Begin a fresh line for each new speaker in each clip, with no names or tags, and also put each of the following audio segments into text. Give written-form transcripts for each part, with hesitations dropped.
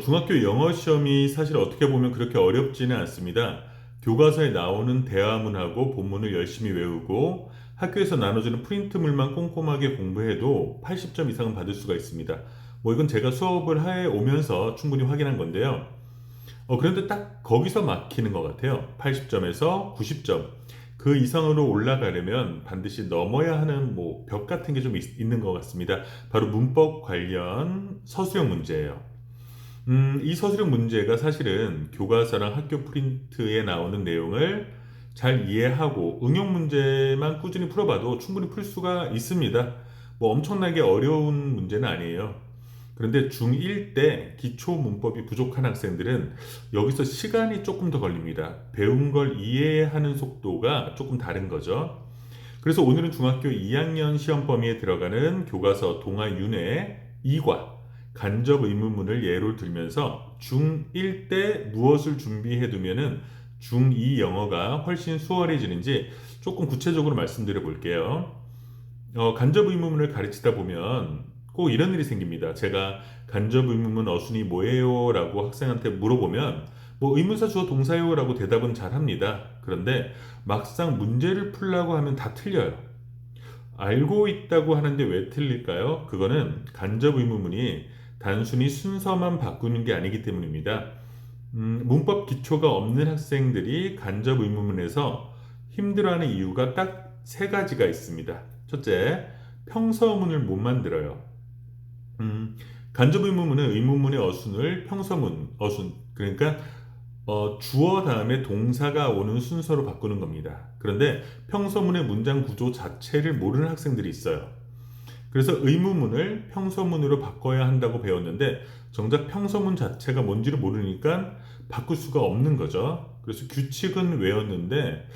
중학교 영어 시험이 사실 어떻게 보면 그렇게 어렵지는 않습니다. 교과서에 나오는 대화문하고 본문을 열심히 외우고 학교에서 나눠주는 프린트물만 꼼꼼하게 공부해도 80점 이상은 받을 수가 있습니다. 이건 제가 수업을 해 오면서 충분히 확인한 건데요. 그런데 딱 거기서 막히는 것 같아요. 80점에서 90점. 그 이상으로 올라가려면 반드시 넘어야 하는 벽 같은 게 좀 있는 것 같습니다. 바로 문법 관련 서술형 문제예요. 이 서술형 문제가 사실은 교과서랑 학교 프린트에 나오는 내용을 잘 이해하고 응용 문제만 꾸준히 풀어봐도 충분히 풀 수가 있습니다. 엄청나게 어려운 문제는 아니에요. 그런데 중1 때 기초 문법이 부족한 학생들은 여기서 시간이 조금 더 걸립니다. 배운 걸 이해하는 속도가 조금 다른 거죠. 그래서 오늘은 중학교 2학년 시험 범위에 들어가는 교과서 동아윤회 2과 간접 의문문을 예로 들면서 중1 때 무엇을 준비해 두면은 중2 영어가 훨씬 수월해지는지 조금 구체적으로 말씀드려 볼게요. 간접 의문문을 가르치다 보면 꼭 이런 일이 생깁니다. 제가 간접 의문문 어순이 뭐예요? 라고 학생한테 물어보면 의문사 주어 동사요 라고 대답은 잘 합니다. 그런데 막상 문제를 풀라고 하면 다 틀려요. 알고 있다고 하는데 왜 틀릴까요? 그거는 간접 의문문이 단순히 순서만 바꾸는 게 아니기 때문입니다. 문법 기초가 없는 학생들이 간접 의문문에서 힘들어하는 이유가 딱 세 가지가 있습니다. 첫째, 평서문을 못 만들어요. 음, 간접 의문문은 의문문의 어순을 평서문, 어순, 그러니까 주어 다음에 동사가 오는 순서로 바꾸는 겁니다. 그런데 평서문의 문장 구조 자체를 모르는 학생들이 있어요. 그래서 의문문을 평서문으로 바꿔야 한다고 배웠는데 정작 평서문 자체가 뭔지를 모르니까 바꿀 수가 없는 거죠. 그래서 규칙은 외웠는데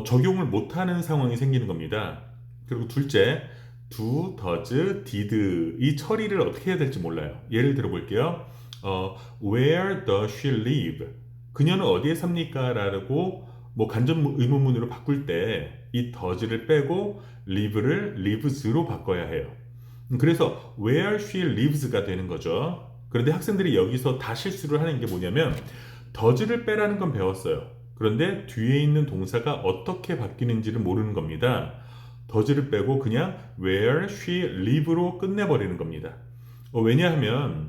적용을 못하는 상황이 생기는 겁니다. 그리고 둘째, do, does, did 이 처리를 어떻게 해야 될지 몰라요. 예를 들어 볼게요. Where does she live? 그녀는 어디에 삽니까? 라고 간접 의문문으로 바꿀 때 이 does를 빼고 live를 lives로 바꿔야 해요. 그래서 where she lives가 되는 거죠. 그런데 학생들이 여기서 다 실수를 하는 게 뭐냐면 does를 빼라는 건 배웠어요. 그런데 뒤에 있는 동사가 어떻게 바뀌는지를 모르는 겁니다. does를 빼고 그냥 where she live로 끝내버리는 겁니다. 왜냐하면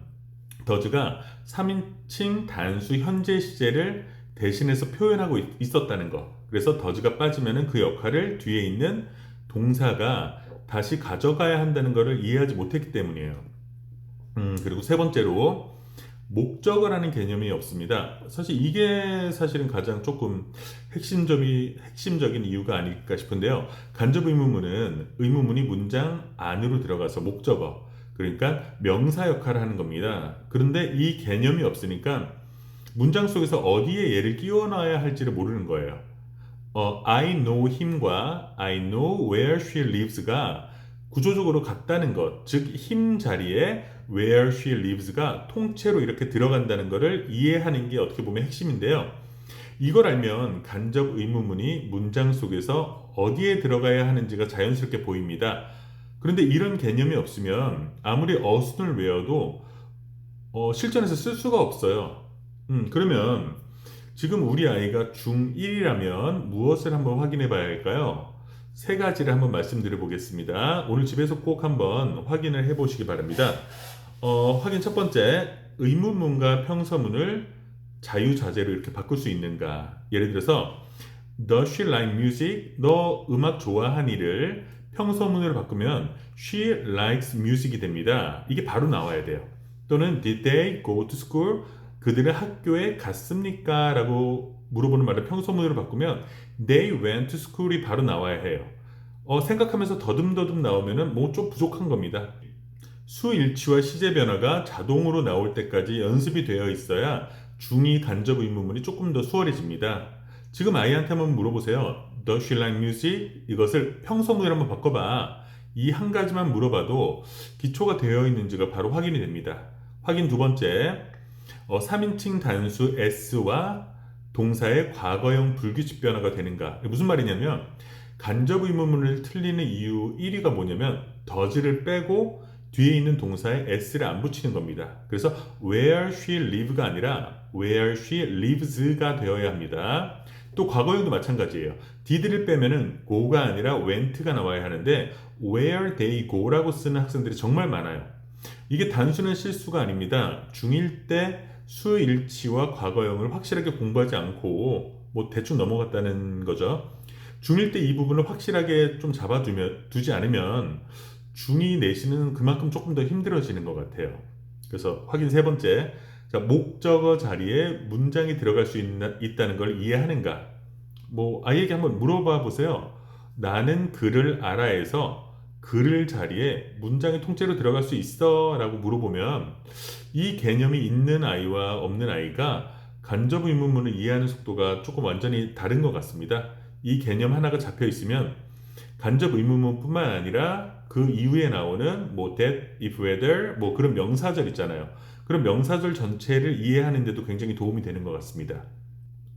does가 3인칭 단수 현재 시제를 대신해서 표현하고 있었다는 거. 그래서 does가 빠지면 그 역할을 뒤에 있는 동사가 다시 가져가야 한다는 것을 이해하지 못했기 때문이에요. 그리고 세 번째로 목적어라는 개념이 없습니다. 사실 이게 사실은 가장 조금 핵심적인 이유가 아닐까 싶은데요. 간접 의문문은 의문문이 문장 안으로 들어가서 목적어, 그러니까 명사 역할을 하는 겁니다. 그런데 이 개념이 없으니까 문장 속에서 어디에 얘를 끼워 놔야 할지를 모르는 거예요. I know him과 I know where she lives가 구조적으로 같다는 것, 즉 him 자리에 where she lives가 통째로 이렇게 들어간다는 것을 이해하는 게 어떻게 보면 핵심인데요. 이걸 알면 간접 의문문이 문장 속에서 어디에 들어가야 하는지가 자연스럽게 보입니다. 그런데 이런 개념이 없으면 아무리 어순을 외워도 실전에서 쓸 수가 없어요. 그러면 지금 우리 아이가 중1이라면 무엇을 한번 확인해 봐야 할까요? 세 가지를 한번 말씀드려 보겠습니다. 오늘 집에서 꼭 한번 확인을 해 보시기 바랍니다. 확인 첫 번째, 의문문과 평서문을 자유자재로 이렇게 바꿀 수 있는가? 예를 들어서 Does she like music? 너 음악 좋아하니를 평서문으로 바꾸면 She likes music이 됩니다. 이게 바로 나와야 돼요. 또는 Did they go to school? 그들은 학교에 갔습니까? 라고 물어보는 말을 평서문으로 바꾸면 They went to school이 바로 나와야 해요. 생각하면서 더듬더듬 나오면 좀 부족한 겁니다. 수일치와 시제 변화가 자동으로 나올 때까지 연습이 되어 있어야 중2 간접 의문문이 조금 더 수월해집니다. 지금 아이한테 한번 물어보세요. Does she like music? 이것을 평서문으로 한번 바꿔봐. 이 한 가지만 물어봐도 기초가 되어 있는지가 바로 확인이 됩니다. 확인 두 번째, 3인칭 단수 s와 동사의 과거형 불규칙 변화가 되는가? 무슨 말이냐면 간접 의문문을 틀리는 이유 1위가 뭐냐면 does를 빼고 뒤에 있는 동사에 s를 안 붙이는 겁니다. 그래서 where she live가 아니라 where she lives가 되어야 합니다. 또 과거형도 마찬가지예요. did를 빼면은 go가 아니라 went가 나와야 하는데 where they go라고 쓰는 학생들이 정말 많아요. 이게 단순한 실수가 아닙니다. 중1 때 수일치와 과거형을 확실하게 공부하지 않고 뭐 대충 넘어갔다는 거죠. 중1 때 이 부분을 확실하게 좀 두지 않으면 중2 내신은 그만큼 조금 더 힘들어지는 것 같아요. 그래서 확인 세 번째, 자, 목적어 자리에 문장이 들어갈 수 있다는 걸 이해하는가? 뭐 아이에게 한번 물어봐 보세요. 나는 그를 알아에서 그를 자리에 문장이 통째로 들어갈 수 있어? 라고 물어보면 이 개념이 있는 아이와 없는 아이가 간접 의문문을 이해하는 속도가 조금 완전히 다른 것 같습니다. 이 개념 하나가 잡혀 있으면 간접 의문문뿐만 아니라 그 이후에 나오는 뭐 that, if, whether 뭐 그런 명사절 있잖아요. 그런 명사절 전체를 이해하는 데도 굉장히 도움이 되는 것 같습니다.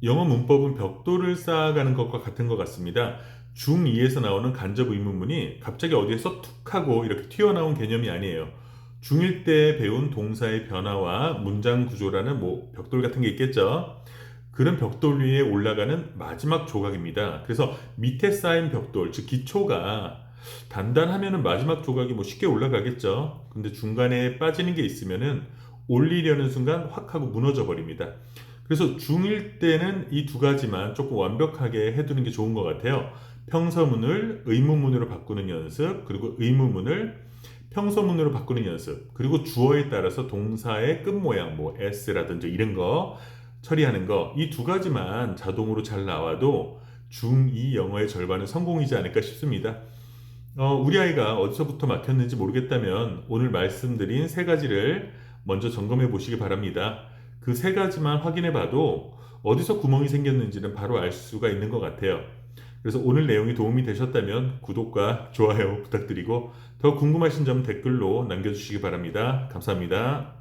영어 문법은 벽돌을 쌓아가는 것과 같은 것 같습니다. 중2에서 나오는 간접 의문문이 갑자기 어디에서 툭 하고 이렇게 튀어나온 개념이 아니에요. 중1 때 배운 동사의 변화와 문장 구조라는 뭐 벽돌 같은 게 있겠죠. 그런 벽돌 위에 올라가는 마지막 조각입니다. 그래서 밑에 쌓인 벽돌, 즉 기초가 단단하면은 마지막 조각이 뭐 쉽게 올라가겠죠. 근데 중간에 빠지는 게 있으면은 올리려는 순간 확 하고 무너져 버립니다. 그래서 중1 때는 이 두 가지만 조금 완벽하게 해두는 게 좋은 것 같아요. 평서문을 의문문으로 바꾸는 연습, 그리고 의문문을 평서문으로 바꾸는 연습, 그리고 주어에 따라서 동사의 끝 모양, 뭐 s라든지 이런 거 처리하는 거, 이 두 가지만 자동으로 잘 나와도 중2 영어의 절반은 성공이지 않을까 싶습니다. 우리 아이가 어디서부터 막혔는지 모르겠다면 오늘 말씀드린 세 가지를 먼저 점검해 보시기 바랍니다. 그 세 가지만 확인해 봐도 어디서 구멍이 생겼는지는 바로 알 수가 있는 것 같아요. 그래서 오늘 내용이 도움이 되셨다면 구독과 좋아요 부탁드리고 더 궁금하신 점 댓글로 남겨주시기 바랍니다. 감사합니다.